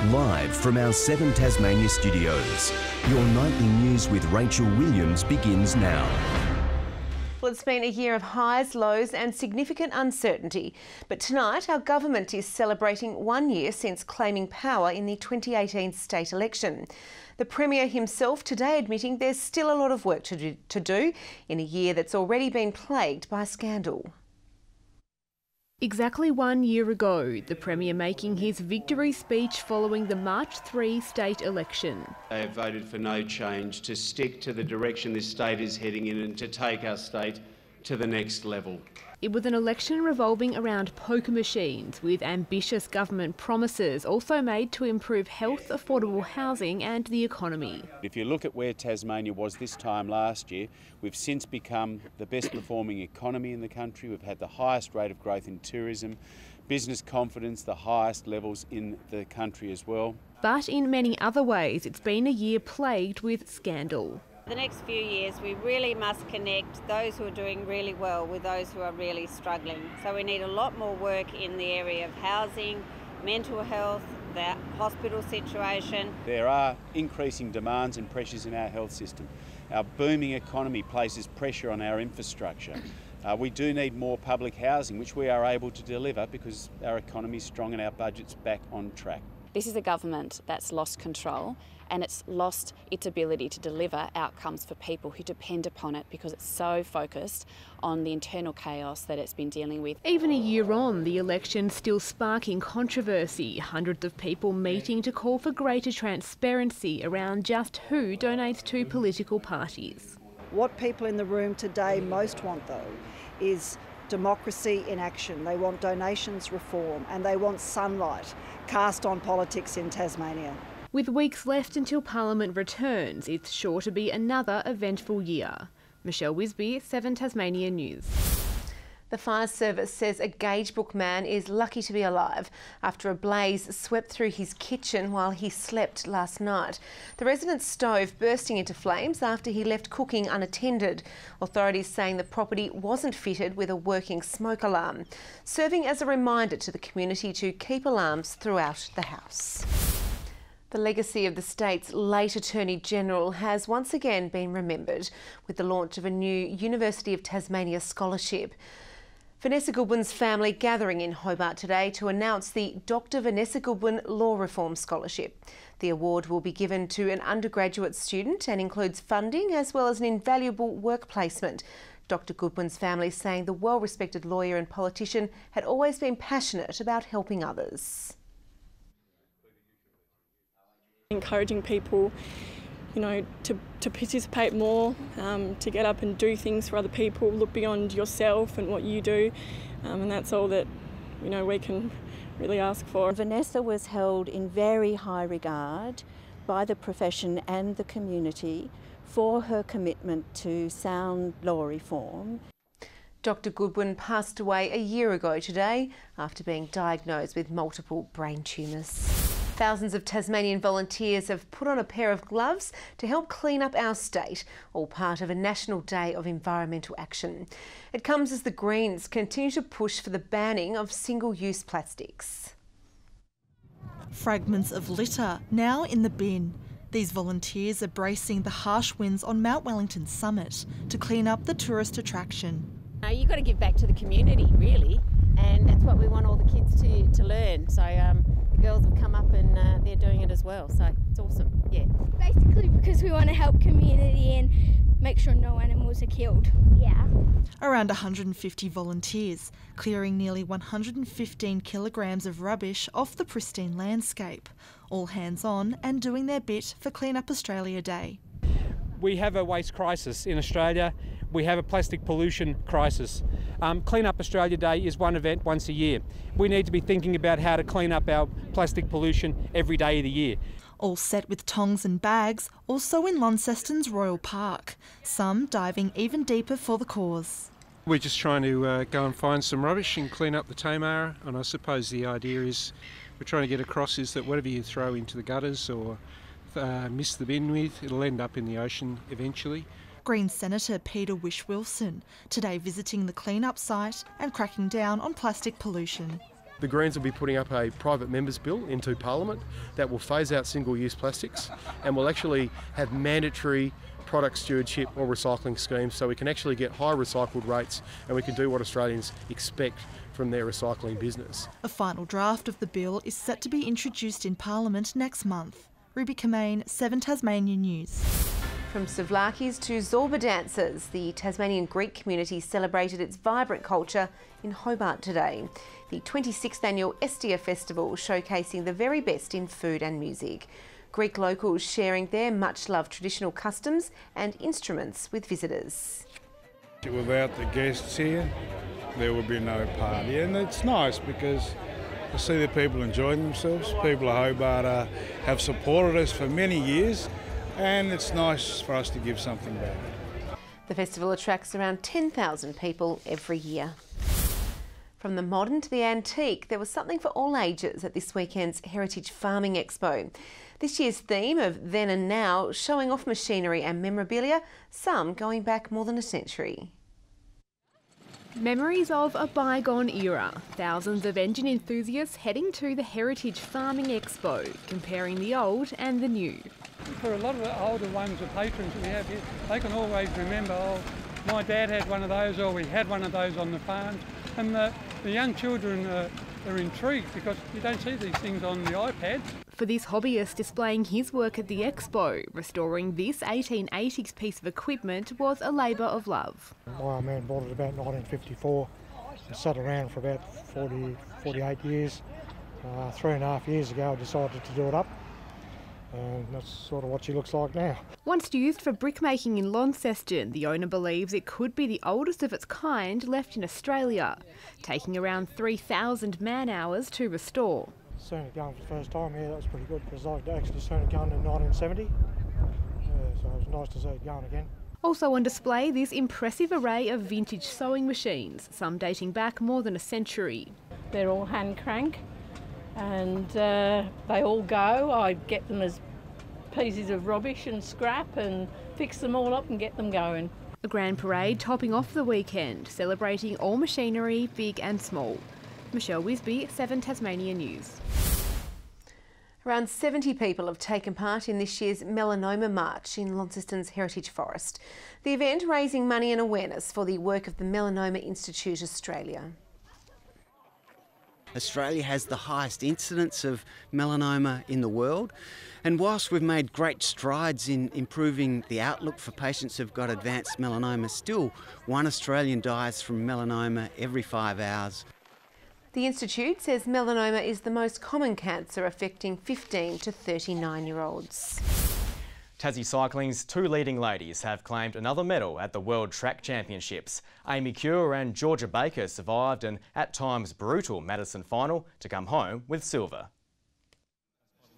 Live from our 7 Tasmania studios, your nightly news with Rachel Williams begins now. Well, it's been a year of highs, lows and significant uncertainty. But tonight, our government is celebrating 1 year since claiming power in the 2018 state election. The Premier himself today admitting there's still a lot of work to do in a year that's already been plagued by scandal. Exactly 1 year ago, the Premier making his victory speech following the March 3 state election. They have voted for no change, to stick to the direction this state is heading in and to take our state to the next level. It was an election revolving around poker machines, with ambitious government promises also made to improve health, affordable housing and the economy. If you look at where Tasmania was this time last year, we've since become the best performing economy in the country. We've had the highest rate of growth in tourism, business confidence, the highest levels in the country as well. But in many other ways, it's been a year plagued with scandal. The next few years we really must connect those who are doing really well with those who are really struggling. So we need a lot more work in the area of housing, mental health, the hospital situation. There are increasing demands and pressures in our health system. Our booming economy places pressure on our infrastructure. We do need more public housing, which we are able to deliver because our economy is strong and our budget's back on track. This is a government that's lost control and it's lost its ability to deliver outcomes for people who depend upon it because it's so focused on the internal chaos that it's been dealing with. Even a year on, the election still sparking controversy, hundreds of people meeting to call for greater transparency around just who donates to political parties. What people in the room today most want, though, is democracy in action. They want donations reform and they want sunlight cast on politics in Tasmania. With weeks left until Parliament returns, it's sure to be another eventful year. Michelle Wisby, 7 Tasmania News. The fire service says a Gagebook man is lucky to be alive after a blaze swept through his kitchen while he slept last night. The resident's stove bursting into flames after he left cooking unattended. Authorities saying the property wasn't fitted with a working smoke alarm, serving as a reminder to the community to keep alarms throughout the house. The legacy of the state's late Attorney General has once again been remembered with the launch of a new University of Tasmania scholarship. Vanessa Goodwin's family gathering in Hobart today to announce the Dr. Vanessa Goodwin Law Reform Scholarship. The award will be given to an undergraduate student and includes funding as well as an invaluable work placement. Dr. Goodwin's family saying the well-respected lawyer and politician had always been passionate about helping others. Encouraging people, to participate more, to get up and do things for other people, look beyond yourself and what you do, and that's all that we can really ask for. Vanessa was held in very high regard by the profession and the community for her commitment to sound law reform. Dr. Goodwin passed away a year ago today after being diagnosed with multiple brain tumours. Thousands of Tasmanian volunteers have put on a pair of gloves to help clean up our state, all part of a National Day of Environmental Action. It comes as the Greens continue to push for the banning of single-use plastics. Fragments of litter now in the bin. These volunteers are bracing the harsh winds on Mount Wellington's summit to clean up the tourist attraction. You've got to give back to the community, really, and that's what we want all the kids to learn. So the girls have come up and they're doing it as well, so it's awesome, yeah. Basically because we want to help community and make sure no animals are killed. Yeah. Around 150 volunteers, clearing nearly 115 kilograms of rubbish off the pristine landscape, all hands on and doing their bit for Clean Up Australia Day. We have a waste crisis in Australia. We have a plastic pollution crisis. Clean Up Australia Day is one event once a year. We need to be thinking about how to clean up our plastic pollution every day of the year. All set with tongs and bags, also in Launceston's Royal Park, some diving even deeper for the cause. We're just trying to go and find some rubbish and clean up the Tamara, and I suppose the idea is we're trying to get across is that whatever you throw into the gutters or miss the bin with, it'll end up in the ocean eventually. Greens Senator Peter Whish-Wilson today visiting the clean-up site and cracking down on plastic pollution. The Greens will be putting up a private members bill into Parliament that will phase out single-use plastics and will actually have mandatory product stewardship or recycling schemes, so we can actually get high recycled rates and we can do what Australians expect from their recycling business. A final draft of the bill is set to be introduced in Parliament next month. Ruby Kamane, 7 Tasmania News. From souvlakis to Zorba dancers, the Tasmanian Greek community celebrated its vibrant culture in Hobart today. The 26th annual Sto Festival showcasing the very best in food and music. Greek locals sharing their much-loved traditional customs and instruments with visitors. Without the guests here, there would be no party, and it's nice because I see the people enjoying themselves. People of Hobart have supported us for many years, and it's nice for us to give something back. The festival attracts around 10,000 people every year. From the modern to the antique, there was something for all ages at this weekend's Heritage Farming Expo. This year's theme of then and now, showing off machinery and memorabilia, some going back more than a century. Memories of a bygone era. Thousands of engine enthusiasts heading to the Heritage Farming Expo, comparing the old and the new. For a lot of the older ones, the patrons we have here, they can always remember, oh, my dad had one of those, or we had one of those on the farm. And the young children are intrigued because you don't see these things on the iPads. For this hobbyist displaying his work at the Expo, restoring this 1880s piece of equipment was a labour of love. My old man bought it about 1954 and sat around for about 48 years. 3.5 years ago I decided to do it up, and that's sort of what she looks like now. Once used for brickmaking in Launceston, the owner believes it could be the oldest of its kind left in Australia, taking around 3,000 man-hours to restore. Seen it going for the first time, yeah, that was pretty good because I actually seen it going in 1970, so it was nice to see it going again. Also on display, this impressive array of vintage sewing machines, some dating back more than a century. They're all hand crank and they all go. I get them as pieces of rubbish and scrap and fix them all up and get them going. A grand parade topping off the weekend, celebrating all machinery, big and small. Michelle Wisby, 7 Tasmania News. Around 70 people have taken part in this year's Melanoma March in Launceston's Heritage Forest. The event raising money and awareness for the work of the Melanoma Institute Australia. Australia has the highest incidence of melanoma in the world, and whilst we've made great strides in improving the outlook for patients who've got advanced melanoma, still 1 Australian dies from melanoma every 5 hours. The Institute says melanoma is the most common cancer affecting 15 to 39-year-olds. Tassie Cycling's 2 leading ladies have claimed another medal at the World Track Championships. Amy Cure and Georgia Baker survived an at times brutal Madison final to come home with silver.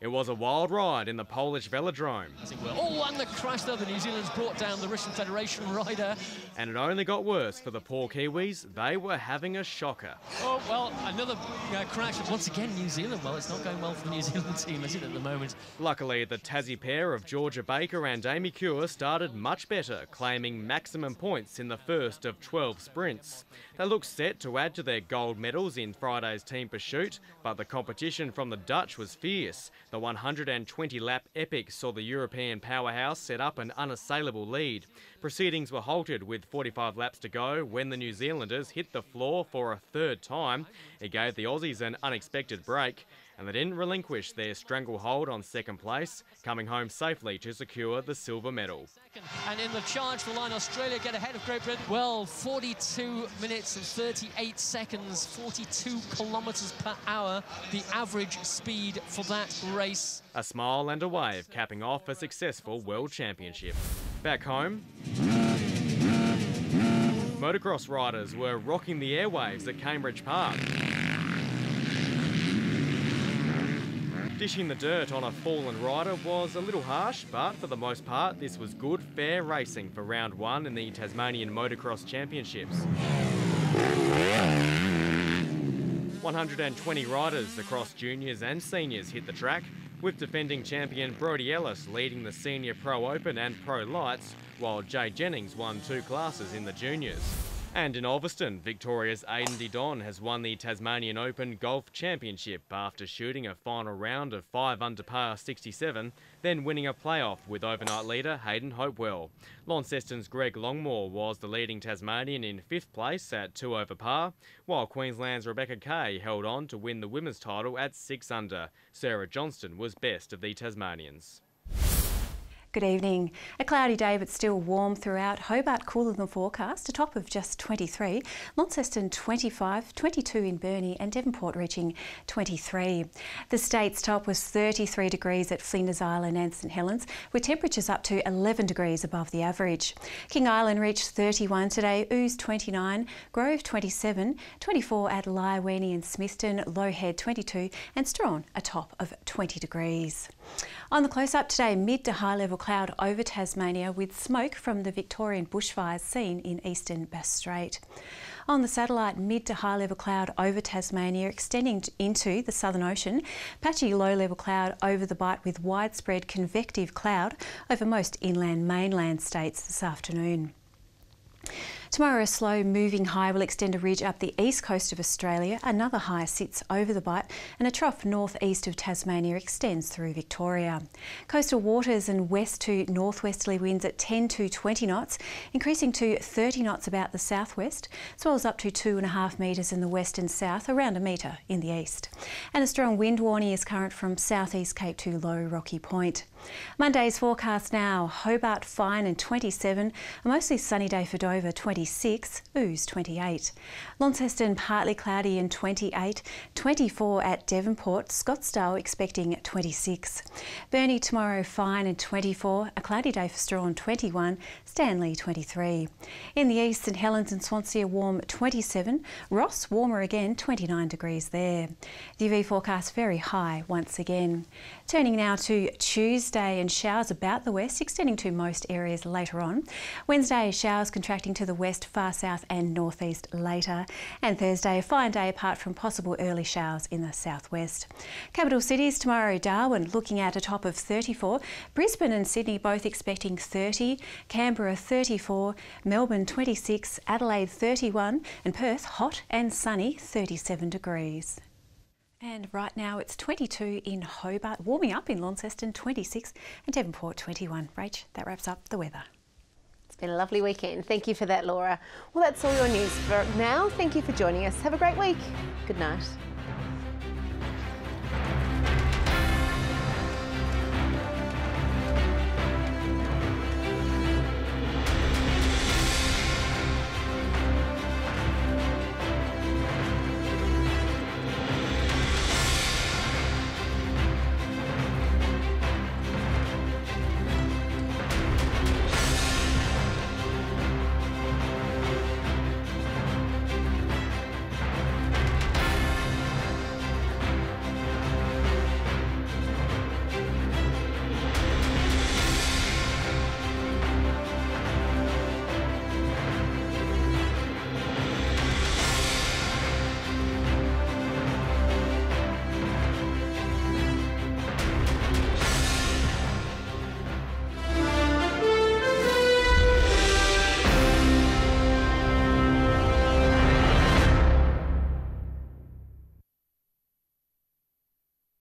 It was a wild ride in the Polish velodrome. And the crash though, the New Zealand's brought down the Russian Federation rider. And it only got worse for the poor Kiwis. They were having a shocker. Oh, well, another crash. Once again, New Zealand. Well, it's not going well for the New Zealand team, is it, at the moment? Luckily, the Tassie pair of Georgia Baker and Amy Cure started much better, claiming maximum points in the first of 12 sprints. They look set to add to their gold medals in Friday's team pursuit, but the competition from the Dutch was fierce. The 120-lap epic saw the European powerhouse set up an unassailable lead. Proceedings were halted with 45 laps to go when the New Zealanders hit the floor for a 3rd time. It gave the Aussies an unexpected break, and they didn't relinquish their stranglehold on 2nd place, coming home safely to secure the silver medal. And in the charge for line, Australia get ahead of Great Britain. Well, 42 minutes and 38 seconds, 42 kilometres per hour, the average speed for that race. A smile and a wave capping off a successful World Championship. Back home, motocross riders were rocking the airwaves at Cambridge Park. Dishing the dirt on a fallen rider was a little harsh, but for the most part, this was good, fair racing for round 1 in the Tasmanian Motocross Championships. 120 riders across juniors and seniors hit the track, with defending champion Brodie Ellis leading the Senior Pro Open and Pro Lights, while Jay Jennings won 2 classes in the juniors. And in Ulverston, Victoria's Aidan Didon has won the Tasmanian Open Golf Championship after shooting a final round of 5 under par 67, then winning a playoff with overnight leader Hayden Hopewell. Launceston's Greg Longmore was the leading Tasmanian in 5th place at 2 over par, while Queensland's Rebecca Kay held on to win the women's title at 6 under. Sarah Johnston was best of the Tasmanians. Good evening. A cloudy day but still warm throughout. Hobart cooler than forecast, a top of just 23. Launceston 25, 22 in Burnie and Devonport reaching 23. The state's top was 33 degrees at Flinders Island and St Helens, with temperatures up to 11 degrees above the average. King Island reached 31 today, Ouse 29, Grove 27, 24 at Lyweenie and Smithton, Low Head 22 and Strawn a top of 20 degrees. On the close-up today, mid to high level cloud over Tasmania with smoke from the Victorian bushfires seen in eastern Bass Strait. On the satellite, mid to high level cloud over Tasmania extending into the Southern Ocean. Patchy low level cloud over the Bight with widespread convective cloud over most inland mainland states this afternoon. Tomorrow, a slow moving high will extend a ridge up the east coast of Australia. Another high sits over the Bight and a trough northeast of Tasmania extends through Victoria. Coastal waters and west to northwesterly winds at 10 to 20 knots, increasing to 30 knots about the southwest. Swells up to 2.5 metres in the west and south, around a metre in the east. And a strong wind warning is current from southeast Cape to Low Rocky Point. Monday's forecast now, Hobart fine and 27, a mostly sunny day for Dover 26, Ouse 28. Launceston partly cloudy and 28, 24 at Devonport, Scottsdale expecting 26. Burnie tomorrow fine and 24, a cloudy day for Strawn 21, Stanley 23. In the east, St Helens and Swansea warm 27, Ross warmer again 29 degrees there. The UV forecast very high once again. Turning now to Tuesday and showers about the west extending to most areas later on. Wednesday showers contracting to the west, far south and northeast later. And Thursday a fine day apart from possible early showers in the southwest. Capital cities tomorrow, Darwin looking at a top of 34, Brisbane and Sydney both expecting 30, Canberra 34, Melbourne 26, Adelaide 31 and Perth hot and sunny 37 degrees. And right now it's 22 in Hobart, warming up in Launceston 26 and Devonport 21. Rach, that wraps up the weather. It's been a lovely weekend. Thank you for that, Laura. Well, that's all your news for now. Thank you for joining us. Have a great week. Good night.